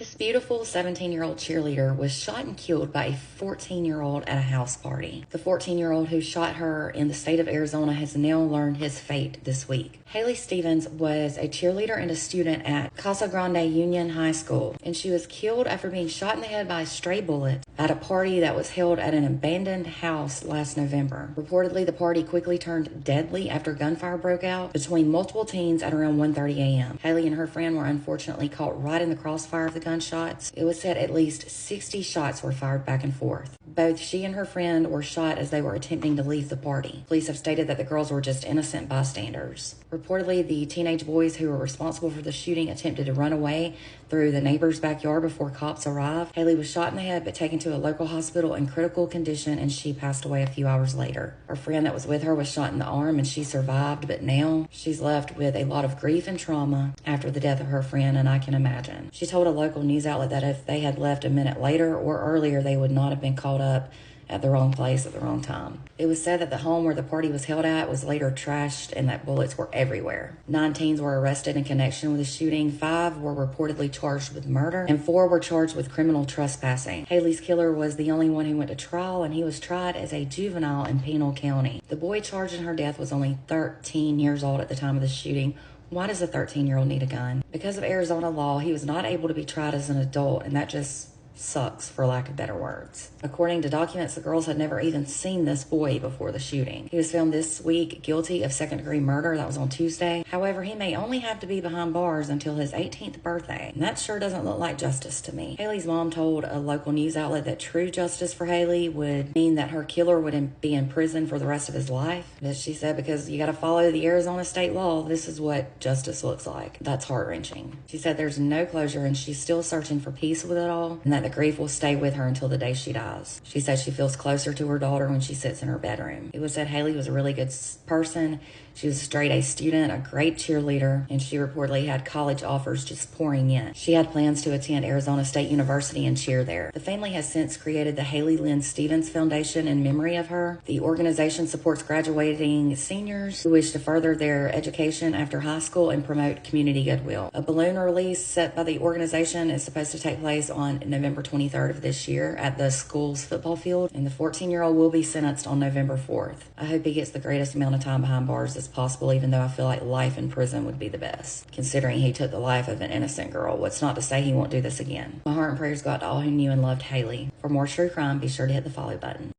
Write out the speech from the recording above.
This beautiful 17-year-old cheerleader was shot and killed by a 14-year-old at a house party. The 14-year-old who shot her in the state of Arizona has now learned his fate this week. Haley Stevens was a cheerleader and a student at Casa Grande Union High School, and she was killed after being shot in the head by a stray bullet at a party that was held at an abandoned house last November. Reportedly, the party quickly turned deadly after gunfire broke out between multiple teens at around 1:30 a.m. Haley and her friend were unfortunately caught right in the crossfire of the gunshots. It was said at least 60 shots were fired back and forth. Both she and her friend were shot as they were attempting to leave the party. Police have stated that the girls were just innocent bystanders. Reportedly, the teenage boys who were responsible for the shooting attempted to run away through the neighbor's backyard before cops arrived. Haley was shot in the head but taken to a local hospital in critical condition, and she passed away a few hours later. Her friend that was with her was shot in the arm and she survived, but now she's left with a lot of grief and trauma after the death of her friend, and I can imagine. She told a local news outlet that if they had left a minute later or earlier, they would not have been caught up at the wrong place at the wrong time. It was said that the home where the party was held at was later trashed and that bullets were everywhere. 9 teens were arrested in connection with the shooting. 5 were reportedly charged with murder and 4 were charged with criminal trespassing. Haley's killer was the only one who went to trial, and he was tried as a juvenile in Pinal County. The boy charged in her death was only 13 years old at the time of the shooting. Why does a 13-year-old need a gun? Because of Arizona law, he was not able to be tried as an adult, and that just sucks, for lack of better words. According to documents, the girls had never even seen this boy before the shooting. He was found this week guilty of second-degree murder. That was on Tuesday. However, he may only have to be behind bars until his 18th birthday, and that sure doesn't look like justice to me. Haley's mom told a local news outlet that true justice for Haley would mean that her killer would be in prison for the rest of his life. But she said, because you got to follow the Arizona state law, this is what justice looks like. That's heart-wrenching. She said there's no closure and she's still searching for peace with it all, and that the grief will stay with her until the day she dies. She said she feels closer to her daughter when she sits in her bedroom. It was said Haley was a really good person. She was a straight-A student, a great cheerleader, and she reportedly had college offers just pouring in. She had plans to attend Arizona State University and cheer there. The family has since created the Haley Lynn Stevens Foundation in memory of her. The organization supports graduating seniors who wish to further their education after high school and promote community goodwill. A balloon release set by the organization is supposed to take place on November 23rd of this year at the school's football field, and the 14-year-old will be sentenced on November 4th. I hope he gets the greatest amount of time behind bars as possible, even though I feel like life in prison would be the best, considering he took the life of an innocent girl. What's not to say he won't do this again. My heart and prayers go out to all who knew and loved Haley. For more true crime, be sure to hit the follow button.